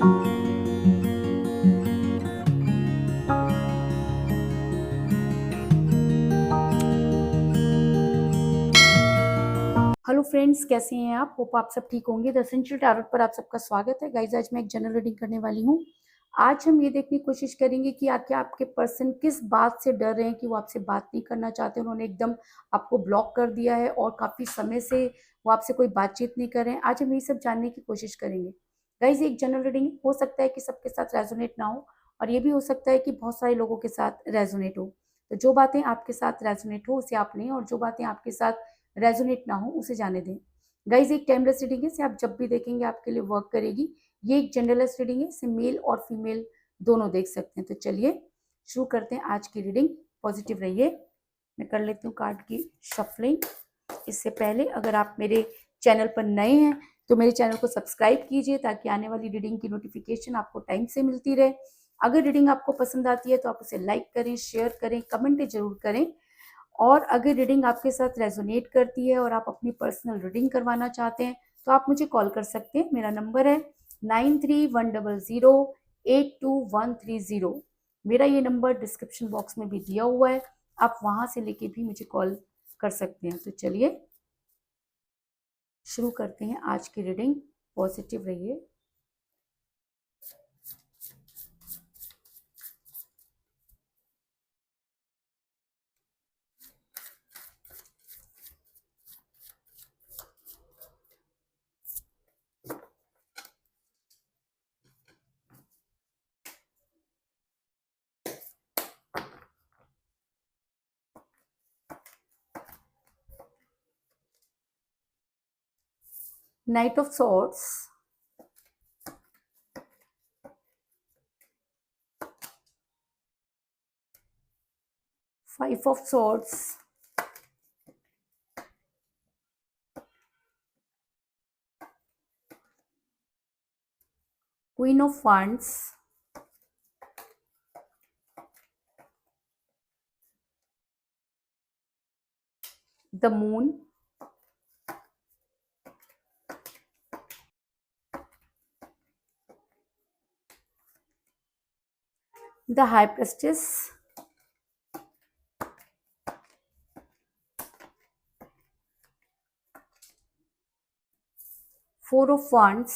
Hello friends, कैसे हैं आप? होप आप सब ठीक होंगे। द एसेंशियल टैरोट पर आप सबका स्वागत है। गाइज, आज मैं एक जनरल रीडिंग करने वाली हूँ। आज हम ये देखने की कोशिश करेंगे कि क्या आपके पर्सन किस बात से डर रहे हैं कि वो आपसे बात नहीं करना चाहते, उन्होंने एकदम आपको ब्लॉक कर दिया है और काफ़ी समय से वो आपसे कोई बातचीत नहीं कर रहे हैं। आज हम ये सब जानने की कोशिश करेंगे। गाइज, एक जनरल रीडिंग हो सकता है कि सबके साथ रेजोनेट ना हो, और ये भी हो सकता है कि बहुत सारे लोगों के साथ रेजोनेट हो। तो जो बातें आपके साथ रेजोनेट हो उसे आप लें, और जो बातें आपके साथ रेजोनेट ना हो उसे जाने दें। गाइज, एक टाइमलेस रीडिंग है, इसे आप जब भी देखेंगे आपके लिए वर्क करेगी। ये एक जेंडरलेस रीडिंग है, इसे मेल और फीमेल दोनों देख सकते हैं। तो चलिए शुरू करते हैं आज की रीडिंग। पॉजिटिव रहिए। मैं कर लेती हूँ कार्ड की शफलिंग। इससे पहले अगर आप मेरे चैनल पर नए हैं तो मेरे चैनल को सब्सक्राइब कीजिए, ताकि आने वाली रीडिंग की नोटिफिकेशन आपको टाइम से मिलती रहे। अगर रीडिंग आपको पसंद आती है तो आप उसे लाइक करें, शेयर करें, कमेंट जरूर करें। और अगर रीडिंग आपके साथ रेजोनेट करती है और आप अपनी पर्सनल रीडिंग करवाना चाहते हैं तो आप मुझे कॉल कर सकते हैं। मेरा नंबर है 9310082130। मेरा ये नंबर डिस्क्रिप्शन बॉक्स में भी दिया हुआ है, आप वहां से लेके भी मुझे कॉल कर सकते हैं। तो चलिए शुरू करते हैं आज की रीडिंग। पॉजिटिव रहिए। Night of swords, 5 of swords, queen of wands, the moon, the high prestige, four of wands,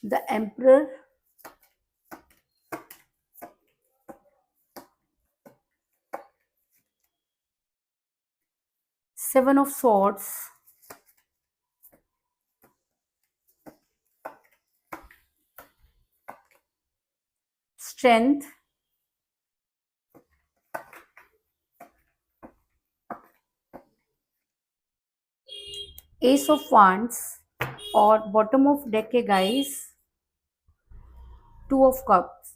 the emperor, seven of swords, strength, S of wands, और बॉटम ऑफ डेक के गाइस 2 ऑफ कप्स।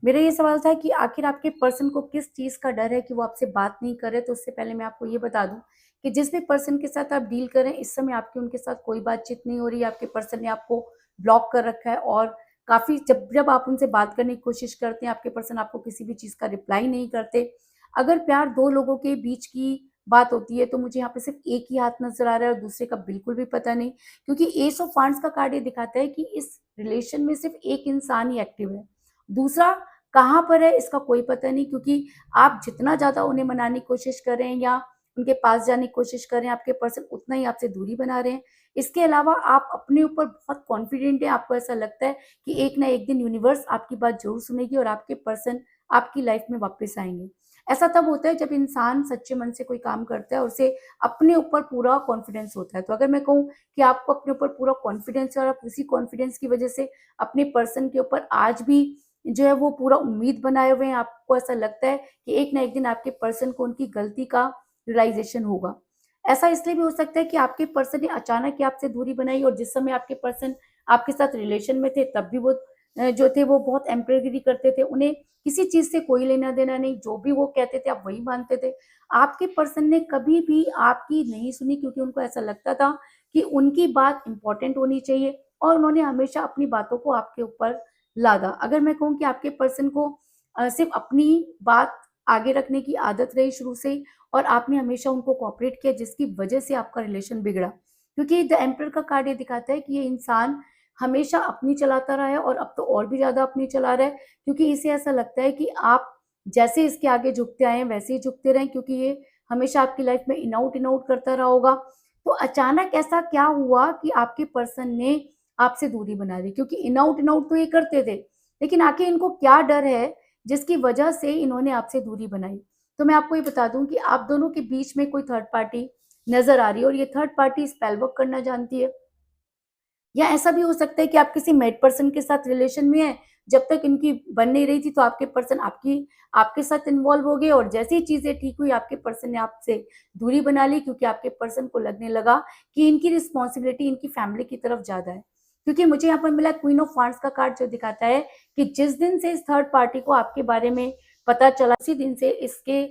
मेरा ये सवाल था कि आखिर आपके person को किस चीज़ का डर है कि वो आपसे बात नहीं करे। तो उससे पहले मैं आपको ये बता दूं कि जिस भी पर्सन के साथ आप डील करें, इस समय आपकी उनके साथ कोई बातचीत नहीं हो रही है। आपके पर्सन ने आपको ब्लॉक कर रखा है, और काफ़ी जब जब आप उनसे बात करने की कोशिश करते हैं, आपके पर्सन आपको किसी भी चीज़ का रिप्लाई नहीं करते। अगर प्यार दो लोगों के बीच की बात होती है तो मुझे यहाँ पे सिर्फ एक ही हाथ नजर आ रहा है और दूसरे का बिल्कुल भी पता नहीं, क्योंकि एस ऑफ वांड्स का कार्ड ये दिखाता है कि इस रिलेशन में सिर्फ एक इंसान ही एक्टिव है, दूसरा कहाँ पर है इसका कोई पता नहीं। क्योंकि आप जितना ज़्यादा उन्हें मनाने की कोशिश कर रहे हैं या उनके पास जाने की कोशिश कर रहे हैं, आपके पर्सन उतना ही आपसे दूरी बना रहे हैं। इसके अलावा आप अपने ऊपर बहुत कॉन्फिडेंट हैं। आपको ऐसा लगता है कि एक ना एक दिन यूनिवर्स आपकी बात जरूर सुनेगी और आपके पर्सन आपकी लाइफ में वापस आएंगे। ऐसा तब होता है जब इंसान सच्चे मन से कोई काम करता है और उसे अपने ऊपर पूरा कॉन्फिडेंस होता है। तो अगर मैं कहूँ कि आपको अपने ऊपर पूरा कॉन्फिडेंस है और आप उसी कॉन्फिडेंस की वजह से अपने पर्सन के ऊपर आज भी जो है वो पूरा उम्मीद बनाए हुए हैं, आपको ऐसा लगता है कि एक ना एक दिन आपके पर्सन को उनकी गलती का रियलाइजेशन होगा। ऐसा इसलिए भी हो सकता है कि आपके पर्सन ने अचानक ही आपसे दूरी बनाई, और जिस समय आपके पर्सन आपके साथ रिलेशन में थे तब भी वो जो थे वो बहुत एम्परगिरी करते थे। उन्हें किसी चीज से कोई लेना देना नहीं, जो भी वो कहते थे आप वही मानते थे। आपके पर्सन ने कभी भी आपकी नहीं सुनी, क्योंकि उनको ऐसा लगता था कि उनकी बात इंपॉर्टेंट होनी चाहिए, और उन्होंने हमेशा अपनी बातों को आपके ऊपर लादा। अगर मैं कहूँ कि आपके पर्सन को सिर्फ अपनी बात आगे रखने की आदत रही शुरू से ही, और आपने हमेशा उनको कोऑपरेट किया, जिसकी वजह से आपका रिलेशन बिगड़ा। क्योंकि द एम्परर का कार्ड ये दिखाता है कि ये इंसान हमेशा अपनी चलाता रहा है और अब तो और भी ज़्यादा अपनी चला रहा है, क्योंकि इसे ऐसा लगता है कि आप जैसे इसके आगे झुकते आए हैं वैसे ही झुकते रहें, क्योंकि ये हमेशा आपकी लाइफ में इन आउट करता रहा होगा। तो अचानक ऐसा क्या हुआ कि आपके पर्सन ने आपसे दूरी बना ली? क्योंकि इन आउट तो ये करते थे, लेकिन आखिर इनको क्या डर है जिसकी वजह से इन्होंने आपसे दूरी बनाई? तो मैं आपको ये बता दूं कि आप दोनों के बीच में कोई थर्ड पार्टी नजर आ रही है, और ये थर्ड पार्टी स्पेल वर्क करना जानती है। या ऐसा भी हो सकता है कि आप किसी मैरिड पर्सन के साथ रिलेशन में हैं, जब तक इनकी बन नहीं रही थी तो आपके पर्सन आपकी आपके साथ इन्वॉल्व हो गए, और जैसे ही चीजें ठीक हुई आपके पर्सन ने आपसे दूरी बना ली, क्योंकि आपके पर्सन को लगने लगा कि इनकी रिस्पॉन्सिबिलिटी इनकी फैमिली की तरफ ज्यादा है। क्योंकि मुझे यहाँ पर मिला क्वीन ऑफ वांड्स का कार्ड, जो दिखाता है कि जिस दिन से इस थर्ड पार्टी को आपके बारे में पता चला, उसी दिन से इसके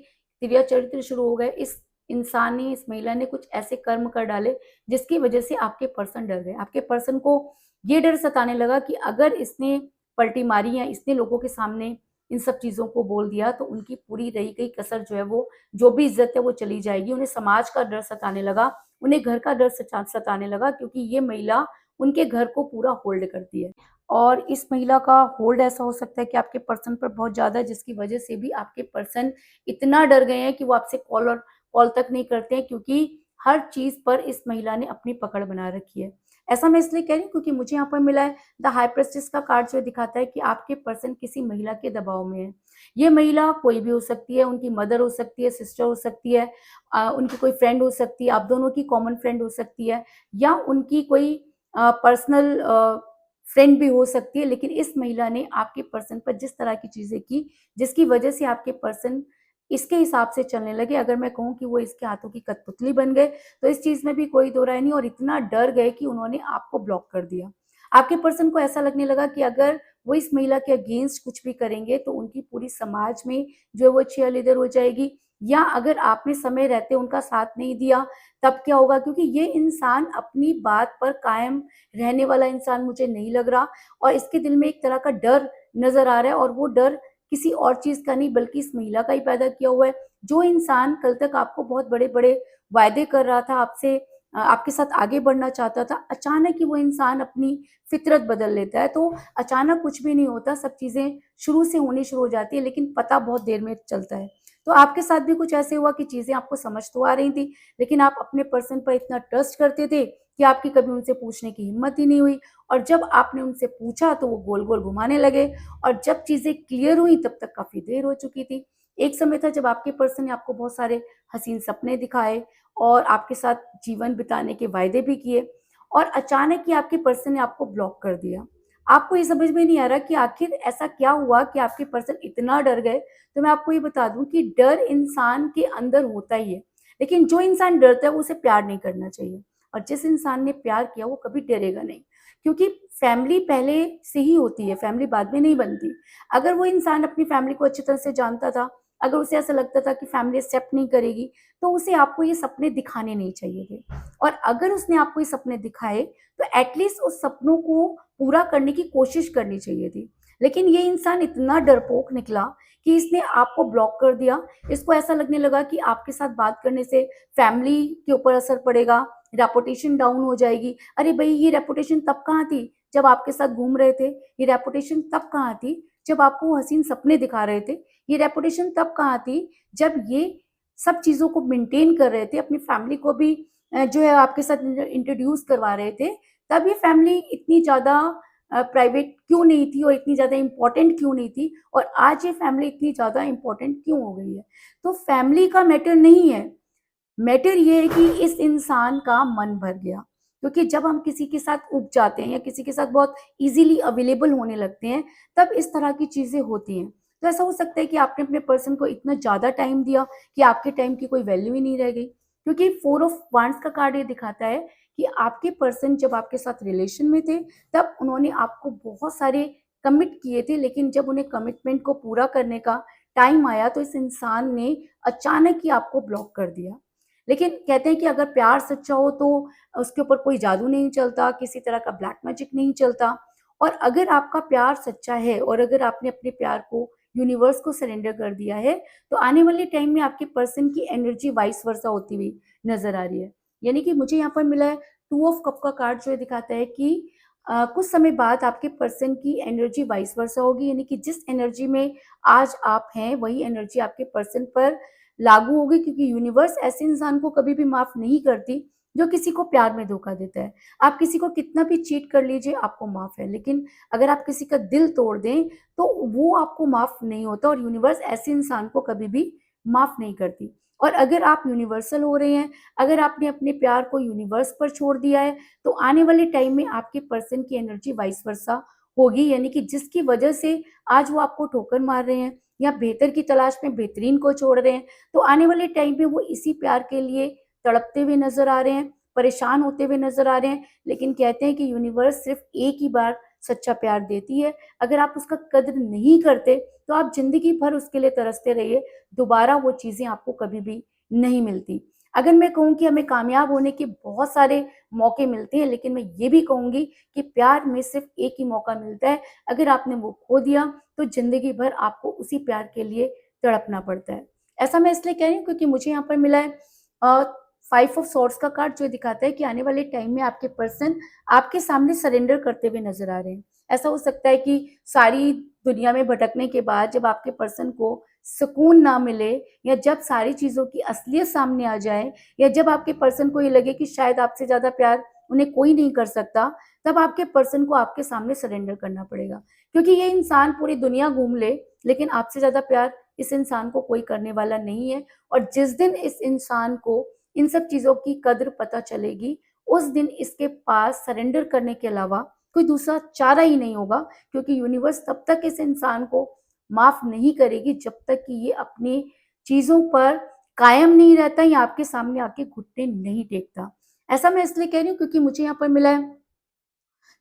दिव्या चरित्र शुरू हो गए। इस इंसान ने, इस महिला ने कुछ ऐसे कर्म कर डाले जिसकी वजह से आपके पर्सन डर गए। आपके पर्सन को ये डर सताने लगा कि अगर इसने पलटी मारी या इसने लोगों के सामने इन सब चीजों को बोल दिया तो उनकी पूरी रही गई कसर जो है, वो जो भी इज्जत है वो चली जाएगी। उन्हें समाज का डर सताने लगा, उन्हें घर का डर सताने लगा, क्योंकि ये महिला उनके घर को पूरा होल्ड करती है। और इस महिला का होल्ड ऐसा हो सकता है कि आपके पर्सन पर बहुत ज्यादा है, जिसकी वजह से भी आपके पर्सन इतना डर गए हैं कि वो आपसे कॉल तक नहीं करते हैं, क्योंकि हर चीज पर इस महिला ने अपनी पकड़ बना रखी है। ऐसा मैं इसलिए कह रही हूँ क्योंकि मुझे यहाँ पर मिला है द हाई प्रेस्टिस का कार्ड, जो दिखाता है कि आपके पर्सन किसी महिला के दबाव में है। ये महिला कोई भी हो सकती है, उनकी मदर हो सकती है, सिस्टर हो सकती है, उनकी कोई फ्रेंड हो सकती है, आप दोनों की कॉमन फ्रेंड हो सकती है, या उनकी कोई पर्सनल फ्रेंड भी हो सकती है। लेकिन इस महिला ने आपके पर्सन पर जिस तरह की चीजें की, जिसकी वजह से आपके पर्सन इसके हिसाब से चलने लगे, अगर मैं कहूँ कि वो इसके हाथों की कठपुतली बन गए, तो इस चीज में भी कोई दो राय नहीं। और इतना डर गए कि उन्होंने आपको ब्लॉक कर दिया। आपके पर्सन को ऐसा लगने लगा कि अगर वो इस महिला के अगेंस्ट कुछ भी करेंगे तो उनकी पूरी समाज में जो है वो चीयर लीडर हो जाएगी, या अगर आपने समय रहते उनका साथ नहीं दिया तब क्या होगा, क्योंकि ये इंसान अपनी बात पर कायम रहने वाला इंसान मुझे नहीं लग रहा, और इसके दिल में एक तरह का डर नजर आ रहा है, और वो डर किसी और चीज का नहीं बल्कि इस महिला का ही पैदा किया हुआ है। जो इंसान कल तक आपको बहुत बड़े बड़े वायदे कर रहा था, आपसे आपके साथ आगे बढ़ना चाहता था, अचानक ही वो इंसान अपनी फितरत बदल लेता है। तो अचानक कुछ भी नहीं होता, सब चीजें शुरू से होनी शुरू हो जाती है, लेकिन पता बहुत देर में चलता है। तो आपके साथ भी कुछ ऐसे हुआ कि चीजें आपको समझ तो आ रही थी, लेकिन आप अपने पर्सन पर इतना ट्रस्ट करते थे कि आपकी कभी उनसे पूछने की हिम्मत ही नहीं हुई, और जब आपने उनसे पूछा तो वो गोल गोल घुमाने लगे, और जब चीजें क्लियर हुई तब तक काफी देर हो चुकी थी। एक समय था जब आपके पर्सन ने आपको बहुत सारे हसीन सपने दिखाए और आपके साथ जीवन बिताने के वायदे भी किए, और अचानक ही आपके पर्सन ने आपको ब्लॉक कर दिया। आपको ये समझ में नहीं आ रहा कि आखिर ऐसा क्या हुआ कि आपके पर्सन इतना डर गए। तो मैं आपको ये बता दूं कि डर इंसान के अंदर होता ही है, लेकिन जो इंसान डरता है वो उसे प्यार नहीं करना चाहिए, और जिस इंसान ने प्यार किया वो कभी डरेगा नहीं, क्योंकि फैमिली पहले से ही होती है, फैमिली बाद में नहीं बनती। अगर वो इंसान अपनी फैमिली को अच्छी तरह से जानता था, अगर उसे ऐसा लगता था कि फैमिली एक्सेप्ट नहीं करेगी, तो उसे आपको ये सपने दिखाने नहीं चाहिए थे। और अगर उसने आपको ये सपने दिखाए तो एटलीस्ट उस सपनों को पूरा करने की कोशिश करनी चाहिए थी। लेकिन ये इंसान इतना डरपोक निकला कि इसने आपको ब्लॉक कर दिया। इसको ऐसा लगने लगा कि आपके साथ बात करने से फैमिली के ऊपर असर पड़ेगा, रेपुटेशन डाउन हो जाएगी। अरे भाई, ये रेपुटेशन तब कहाँ थी जब आपके साथ घूम रहे थे, ये रेपुटेशन तब कहाँ थी जब आपको वो हसीन सपने दिखा रहे थे, ये रेपुटेशन तब कहाँ थी जब ये सब चीजों को मेंटेन कर रहे थे, अपनी फैमिली को भी जो है आपके साथ इंट्रोड्यूस करवा रहे थे। तब ये फैमिली इतनी ज्यादा प्राइवेट क्यों नहीं थी और इतनी ज्यादा इंपॉर्टेंट क्यों नहीं थी, और आज ये फैमिली इतनी ज्यादा इंपॉर्टेंट क्यों हो गई है? तो फैमिली का मैटर नहीं है, मैटर ये है कि इस इंसान का मन भर गया। क्योंकि जब हम किसी के साथ उब जाते हैं या किसी के साथ बहुत इजीली अवेलेबल होने लगते हैं, तब इस तरह की चीजें होती हैं। तो ऐसा हो सकता है कि आपने अपने पर्सन को इतना ज्यादा टाइम दिया कि आपके टाइम की कोई वैल्यू ही नहीं रह गई। क्योंकि फोर ऑफ वांड्स का कार्ड ये दिखाता है कि आपके पर्सन जब आपके साथ रिलेशन में थे तब उन्होंने आपको बहुत सारे कमिट किए थे, लेकिन जब उन्हें कमिटमेंट को पूरा करने का टाइम आया तो इस इंसान ने अचानक ही आपको ब्लॉक कर दिया। लेकिन कहते हैं कि अगर प्यार सच्चा हो तो उसके ऊपर कोई जादू नहीं चलता, किसी तरह का ब्लैक मैजिक नहीं चलता। और अगर आपका प्यार सच्चा है और अगर आपने अपने प्यार को यूनिवर्स को सरेंडर कर दिया है, तो आने वाले टाइम में आपके पर्सन की एनर्जी वाइस वर्सा होती हुई नज़र आ रही है। यानी कि मुझे यहाँ पर मिला है 2 ऑफ कप का कार्ड, जो ये दिखाता है कि कुछ समय बाद आपके पर्सन की एनर्जी वाइस वर्सा होगी, यानी कि जिस एनर्जी में आज आप हैं, वही एनर्जी आपके पर्सन पर लागू होगी, क्योंकि यूनिवर्स ऐसे इंसान को कभी भी माफ़ नहीं करती, जो किसी को प्यार में धोखा देता है। आप किसी को कितना भी चीट कर लीजिए, आपको माफ़ है, लेकिन अगर आप किसी का दिल तोड़ दें, तो वो आपको माफ़ नहीं होता, और यूनिवर्स ऐसे इंसान को कभी भी माफ़ नहीं करती। और अगर आप यूनिवर्सल हो रहे हैं, अगर आपने अपने प्यार को यूनिवर्स पर छोड़ दिया है, तो आने वाले टाइम में आपके पर्सन की एनर्जी वाइस वर्सा होगी, यानी कि जिसकी वजह से आज वो आपको ठोकर मार रहे हैं या बेहतर की तलाश में बेहतरीन को छोड़ रहे हैं, तो आने वाले टाइम में वो इसी प्यार के लिए तड़पते हुए नज़र आ रहे हैं, परेशान होते हुए नज़र आ रहे हैं। लेकिन कहते हैं कि यूनिवर्स सिर्फ़ एक ही बार सच्चा प्यार देती है। अगर आप उसका कद्र नहीं करते, तो आप ज़िंदगी भर उसके लिए तरसते रहिए, दोबारा वो चीज़ें आपको कभी भी नहीं मिलती। अगर मैं कहूँ कि हमें कामयाब होने के बहुत सारे मौके मिलते हैं, लेकिन मैं ये भी कहूँगी कि प्यार में सिर्फ़ एक ही मौका मिलता है। अगर आपने वो खो दिया, तो ज़िंदगी भर आपको उसी प्यार के लिए तड़पना पड़ता है। ऐसा मैं इसलिए कह रही हूँ क्योंकि मुझे यहाँ पर मिला है अ, 5 ऑफ सॉर्ड्स का कार्ड, जो दिखाता है कि आने वाले टाइम में आपके पर्सन आपके सामने सरेंडर करते हुए नज़र आ रहे हैं। ऐसा हो सकता है कि सारी दुनिया में भटकने के बाद जब आपके पर्सन को सुकून ना मिले, या जब सारी चीज़ों की असलियत सामने आ जाए, या जब आपके पर्सन को ये लगे कि शायद आपसे ज़्यादा प्यार उन्हें कोई नहीं कर सकता, तब आपके पर्सन को आपके सामने सरेंडर करना पड़ेगा। क्योंकि ये इंसान पूरी दुनिया घूम ले, लेकिन आपसे ज़्यादा प्यार इस इंसान को कोई करने वाला नहीं है, और जिस दिन इस इंसान को इन सब चीज़ों की कद्र पता चलेगी, उस दिन इसके पास सरेंडर करने के अलावा कोई दूसरा चारा ही नहीं होगा, क्योंकि यूनिवर्स तब तक इस इंसान को माफ़ नहीं करेगी जब तक कि ये अपनी चीज़ों पर कायम नहीं रहता या आपके सामने आके घुटने नहीं टेकता। ऐसा मैं इसलिए कह रही हूँ क्योंकि मुझे यहाँ पर मिला है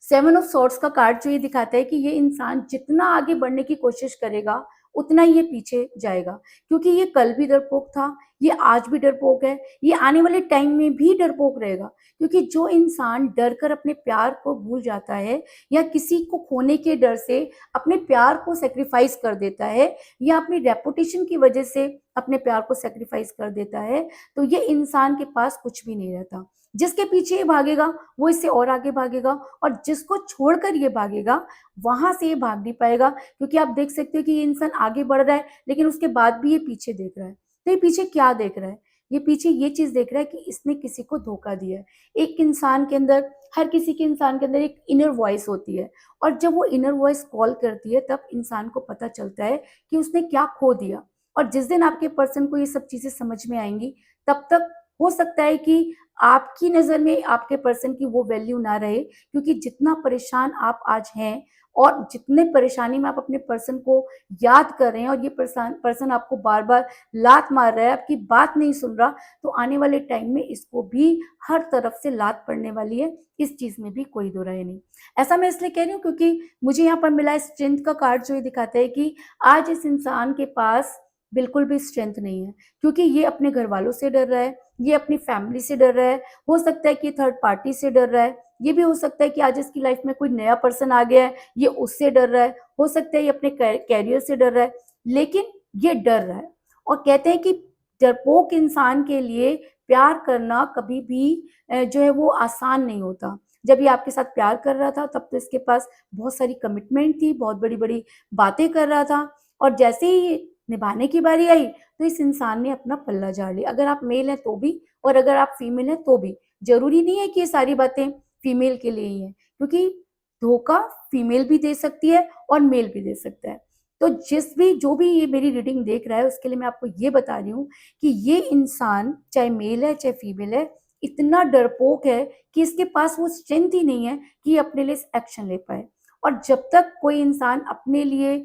7 ऑफ सॉर्ड्स का कार्ड, जो ये दिखाता है कि ये इंसान जितना आगे बढ़ने की कोशिश करेगा, उतना ही ये पीछे जाएगा। क्योंकि ये कल भी डरपोक था, ये आज भी डरपोक है, ये आने वाले टाइम में भी डरपोक रहेगा। क्योंकि जो इंसान डर कर अपने प्यार को भूल जाता है, या किसी को खोने के डर से अपने प्यार को सैक्रिफाइस कर देता है, या अपनी रेपुटेशन की वजह से अपने प्यार को सैक्रिफाइस कर देता है, तो ये इंसान के पास कुछ भी नहीं रहता। जिसके पीछे ये भागेगा, वो इससे और आगे भागेगा, और जिसको छोड़कर ये भागेगा, वहाँ से ये भाग नहीं पाएगा, क्योंकि आप देख सकते हो कि ये इंसान आगे बढ़ रहा है, लेकिन उसके बाद भी ये पीछे देख रहा है। तो ये पीछे क्या देख रहा है? ये पीछे ये चीज़ देख रहा है कि इसने किसी को धोखा दिया है। एक इंसान के अंदर, हर किसी के इंसान के अंदर एक इनर वॉइस होती है, और जब वो इनर वॉइस कॉल करती है, तब इंसान को पता चलता है कि उसने क्या खो दिया। और जिस दिन आपके पर्सन को ये सब चीज़ें समझ में आएँगी, तब तक हो सकता है कि आपकी नज़र में आपके पर्सन की वो वैल्यू ना रहे, क्योंकि जितना परेशान आप आज हैं, और जितने परेशानी में आप अपने पर्सन को याद कर रहे हैं, और ये पर्सन आपको बार-बार लात मार रहा है, आपकी बात नहीं सुन रहा, तो आने वाले टाइम में इसको भी हर तरफ से लात पड़ने वाली है, इस चीज़ में भी कोई दो राय नहीं। ऐसा मैं इसलिए कह रही हूँ क्योंकि मुझे यहाँ पर मिला है स्ट्रेंथ का कार्ड, जो ये दिखाता है कि आज इस इंसान के पास बिल्कुल भी स्ट्रेंथ नहीं है, क्योंकि ये अपने घरवालों से डर रहा है, ये अपनी फैमिली से डर रहा है, हो सकता है कि ये थर्ड पार्टी से डर रहा है, ये भी हो सकता है कि आज इसकी लाइफ में कोई नया पर्सन आ गया है, ये उससे डर रहा है, हो सकता है ये अपने कैरियर से डर रहा है, लेकिन ये डर रहा है। और कहते हैं कि डरपोक इंसान के लिए प्यार करना कभी भी जो है वो आसान नहीं होता। जब ये आपके साथ प्यार कर रहा था, तब तो इसके पास बहुत सारी कमिटमेंट थी, बहुत बड़ी-बड़ी बातें कर रहा था, और जैसे ही निभाने की बारी आई, तो इस इंसान ने अपना पल्ला झाड़ लिया। अगर आप मेल हैं तो भी, और अगर आप फीमेल हैं तो भी। ज़रूरी नहीं है कि ये सारी बातें फीमेल के लिए ही हैं, क्योंकि धोखा फीमेल भी दे सकती है और मेल भी दे सकता है। तो जो भी ये मेरी रीडिंग देख रहा है, उसके लिए मैं आपको ये बता रही हूँ कि ये इंसान, चाहे मेल है चाहे फीमेल है, इतना डरपोक है कि इसके पास वो स्ट्रेंथ ही नहीं है कि ये अपने लिए एक्शन ले पाए। और जब तक कोई इंसान अपने लिए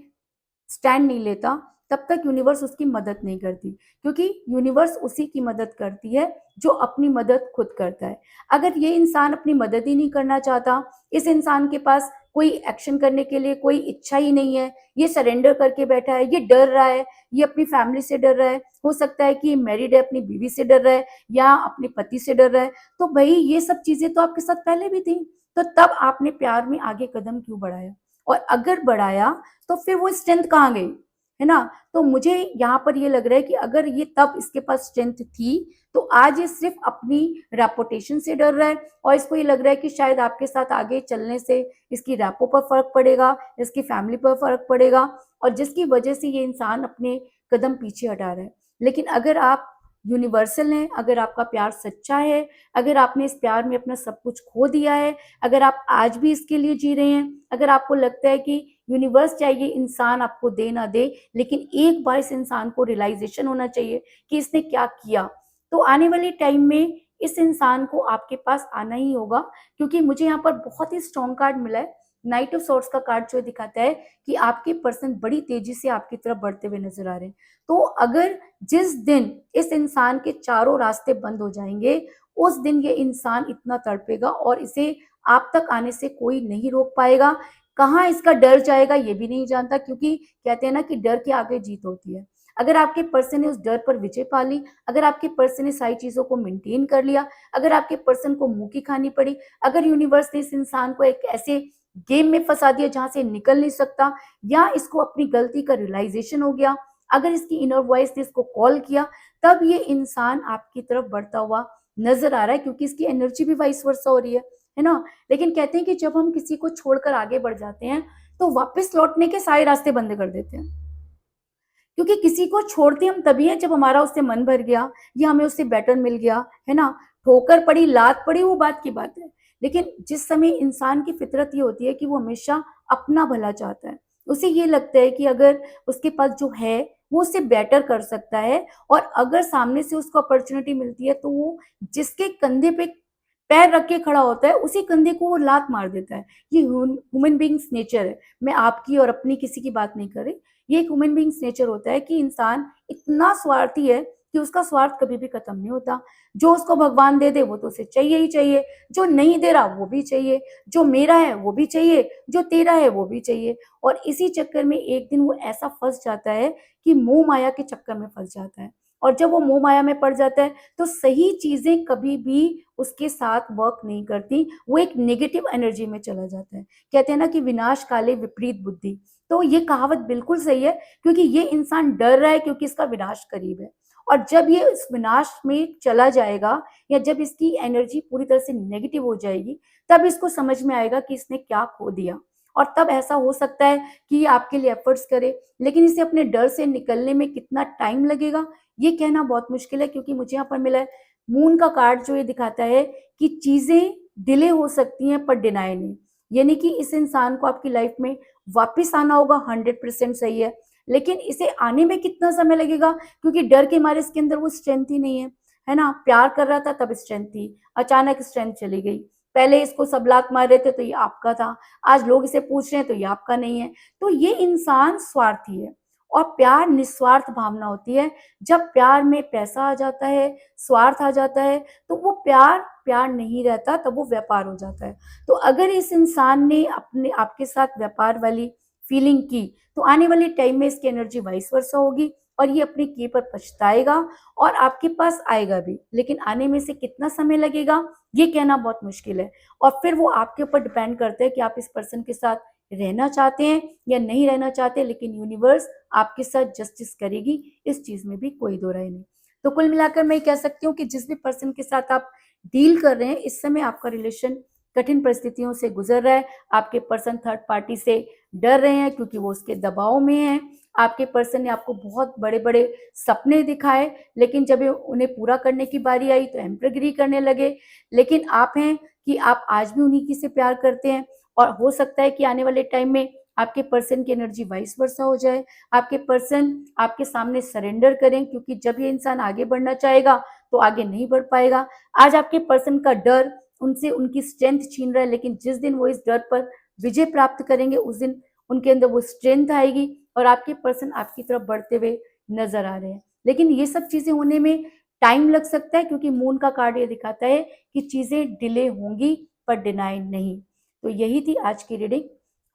स्टैंड नहीं लेता, तब तक यूनिवर्स उसकी मदद नहीं करती, क्योंकि यूनिवर्स उसी की मदद करती है जो अपनी मदद खुद करता है। अगर ये इंसान अपनी मदद ही नहीं करना चाहता, इस इंसान के पास कोई एक्शन करने के लिए कोई इच्छा ही नहीं है, ये सरेंडर करके बैठा है, ये डर रहा है, ये अपनी फैमिली से डर रहा है, हो सकता है कि ये मैरिड है, अपनी बीवी से डर रहा है, या अपने पति से डर रहा है, तो भई ये सब चीज़ें तो आपके साथ पहले भी थी, तो तब आपने प्यार में आगे कदम क्यों बढ़ाया? और अगर बढ़ाया, तो फिर वो स्ट्रेंथ कहाँ गई? है ना? तो मुझे यहाँ पर ये लग रहा है कि अगर ये तब इसके पास स्ट्रेंथ थी, तो आज ये सिर्फ़ अपनी रेपुटेशन से डर रहा है और इसको ये लग रहा है कि शायद आपके साथ आगे चलने से इसकी रेपो पर फ़र्क पड़ेगा, इसकी फैमिली पर फ़र्क पड़ेगा और जिसकी वजह से ये इंसान अपने कदम पीछे हटा रहा है। लेकिन अगर आप यूनिवर्सल हैं, अगर आपका प्यार सच्चा है, अगर आपने इस प्यार में अपना सब कुछ खो दिया है, अगर आप आज भी इसके लिए जी रहे हैं, अगर आपको लगता है कि यूनिवर्स चाहे ये इंसान आपको दे ना दे, लेकिन एक बार इस इंसान को रियलाइज़ेशन होना चाहिए कि इसने क्या किया। तो आने वाले टाइम में इस इंसान को आपके पास आना ही होगा क्योंकि मुझे यहाँ पर बहुत ही स्ट्रॉन्ग कार्ड मिला है। नाइट ऑफ सॉर्ड्स का कार्ड जो दिखाता है कि आपके पर्सन बड़ी तेज़ी से आपकी तरफ बढ़ते हुए नज़र आ रहे हैं। तो अगर जिस दिन इस इंसान के चारों रास्ते बंद हो जाएँगे, उस दिन ये इंसान इतना तड़पेगा और इसे आप तक आने से कोई नहीं रोक पाएगा। कहाँ इसका डर जाएगा ये भी नहीं जानता क्योंकि कहते हैं ना कि डर के आगे जीत होती है। अगर आपके पर्सन ने उस डर पर विजय पा ली, अगर आपके पर्सन ने सारी चीज़ों को मेंटेन कर लिया, अगर आपके पर्सन को मुँह की खानी पड़ी, अगर यूनिवर्स ने इस इंसान को एक ऐसे गेम में फँसा दिया जहाँ से निकल नहीं सकता या इसको अपनी गलती का रियलाइज़ेशन हो गया, अगर इसकी इनर वॉइस ने इसको कॉल किया, तब ये इंसान आपकी तरफ बढ़ता हुआ नज़र आ रहा है क्योंकि इसकी एनर्जी भी वाइस वर्सा हो रही है ना? लेकिन कहते हैं कि जब हम किसी को छोड़कर आगे बढ़ जाते हैं, तो वापस लौटने के सारे रास्ते बंद कर देते हैं। क्योंकि किसी को छोड़ते हम तभी हैं जब हमारा उससे मन भर गया या हमें उससे बेटर मिल गया, है ना? ठोकर पड़ी, लात पड़ी वो बात की बात है। लेकिन जिस समय इंसान की फितरत ये होती है कि वो हमेशा अपना भला चाहता है। उसे ये लगता है कि अगर उसके पास जो है, वो उससे बेटर कर सकता है और अगर सामने से उसको अपॉर्च्युनिटी मिलती है तो वो जिसके कंधे पे पैर रख के खड़ा होता है, उसी कंधे को वो लात मार देता है। ये ह्यूमन बीइंग्स नेचर है। मैं आपकी और अपनी किसी की बात नहीं कर रही। ये एक ह्यूमन बीइंग्स नेचर होता है कि इंसान इतना स्वार्थी है कि उसका स्वार्थ कभी भी खत्म नहीं होता। जो उसको भगवान दे दे वो तो उसे चाहिए ही चाहिए, जो नहीं दे रहा वो भी चाहिए, जो मेरा है वो भी चाहिए, जो तेरा है वो भी चाहिए और इसी चक्कर में एक दिन वो ऐसा फँस जाता है कि मोह माया के चक्कर में फँस जाता है और जब वो मोह माया में पड़ जाता है तो सही चीज़ें कभी भी उसके साथ वर्क नहीं करती, वो एक नेगेटिव एनर्जी में चला जाता है। कहते हैं ना कि विनाश काले विपरीत बुद्धि। तो ये कहावत बिल्कुल सही है क्योंकि ये इंसान डर रहा है क्योंकि इसका विनाश करीब है और जब ये इस विनाश में चला जाएगा या जब इसकी एनर्जी पूरी तरह से नेगेटिव हो जाएगी, तब इसको समझ में आएगा कि इसने क्या खो दिया और तब ऐसा हो सकता है कि ये आपके लिए एफर्ट्स करे, लेकिन इसे अपने डर से निकलने में कितना टाइम लगेगा, ये कहना बहुत मुश्किल है क्योंकि मुझे यहाँ पर मिला है मून का कार्ड जो ये दिखाता है कि चीज़ें डिले हो सकती हैं पर डिनाय नहीं। यानी कि इस इंसान को आपकी लाइफ में वापस आना होगा 100% सही है, लेकिन इसे आने में कितना समय लगेगा क्योंकि डर के मारे इसके अंदर वो स्ट्रेंथ ही नहीं है ना? प्यार कर रहा था तब स्ट्रेंथ थी, अचानक स्ट्रेंथ चली गई। पहले इसको सब लात मार रहे थे तो ये आपका था, आज लोग इसे पूछ रहे हैं तो ये आपका नहीं है। तो ये इंसान स्वार्थी है और प्यार निस्वार्थ भावना होती है। जब प्यार में पैसा आ जाता है, स्वार्थ आ जाता है, तो वो प्यार, प्यार नहीं रहता तब वो व्यापार हो जाता है। तो अगर इस इंसान ने अपने आपके साथ व्यापार वाली फीलिंग की, तो आने वाले टाइम में इसकी एनर्जी वाइस वर्सा होगी और ये अपने किए पर पछताएगा और आपके पास आएगा भी। लेकिन आने में से कितना समय लगेगा, ये कहना बहुत मुश्किल है और फिर वो आपके ऊपर डिपेंड करता है कि आप इस पर्सन के साथ रहना चाहते हैं या नहीं रहना चाहते, लेकिन यूनिवर्स आपके साथ जस्टिस करेगी, इस चीज़ में भी कोई दो राय नहीं। तो कुल मिलाकर मैं कह सकती हूँ कि जिस भी पर्सन के साथ आप डील कर रहे हैं, इस समय आपका रिलेशन कठिन परिस्थितियों से गुज़र रहा है। आपके पर्सन थर्ड पार्टी से डर रहे हैं क्योंकि वो उसके दबाव में हैं। आपके पर्सन ने आपको बहुत बड़े-बड़े सपने दिखाए, लेकिन जब ये उन्हें पूरा करने की बारी आई तो एम्प्रगिरी करने लगे। लेकिन आप हैं कि आप आज भी उन्हीं की से प्यार करते हैं और हो सकता है कि आने वाले टाइम में आपके पर्सन की एनर्जी वाइस वर्सा हो जाए। आपके पर्सन आपके सामने सरेंडर करें क्योंकि जब ये इंसान आगे बढ़ना चाहेगा, तो आगे नहीं बढ़ पाएगा। आज आपके पर्सन का डर उनसे उनकी स्ट्रेंथ छीन रहा है, लेकिन जिस दिन वो इस डर पर विजय प्राप्त करेंगे, उस दिन उनके अंदर वो स्ट्रेंथ आएगी और आपके पर्सन आपकी तरफ बढ़ते हुए नज़र आ रहे हैं। लेकिन ये सब चीज़ें होने में टाइम लग सकता है क्योंकि मून का कार्ड ये दिखाता है कि चीज़ें डिले होंगी पर डिनाय नहीं। तो यही थी आज की रीडिंग।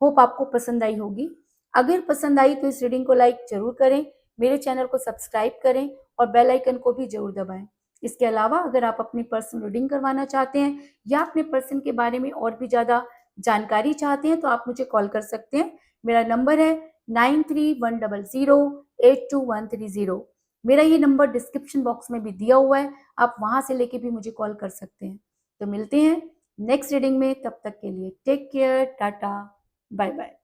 होप आपको पसंद आई होगी। अगर पसंद आई तो इस रीडिंग को लाइक ज़रूर करें, मेरे चैनल को सब्सक्राइब करें और बेल आइकन को भी ज़रूर दबाएँ। इसके अलावा अगर आप अपनी पर्सनल रीडिंग करवाना चाहते हैं या अपने पर्सन के बारे में और भी ज़्यादा जानकारी चाहते हैं तो आप मुझे कॉल कर सकते हैं। मेरा नंबर है 9310082130। मेरा ये नंबर डिस्क्रिप्शन बॉक्स में भी दिया हुआ है, आप वहां से लेके भी मुझे कॉल कर सकते हैं। तो मिलते हैं नेक्स्ट रीडिंग में, तब तक के लिए take care, tata, bye bye.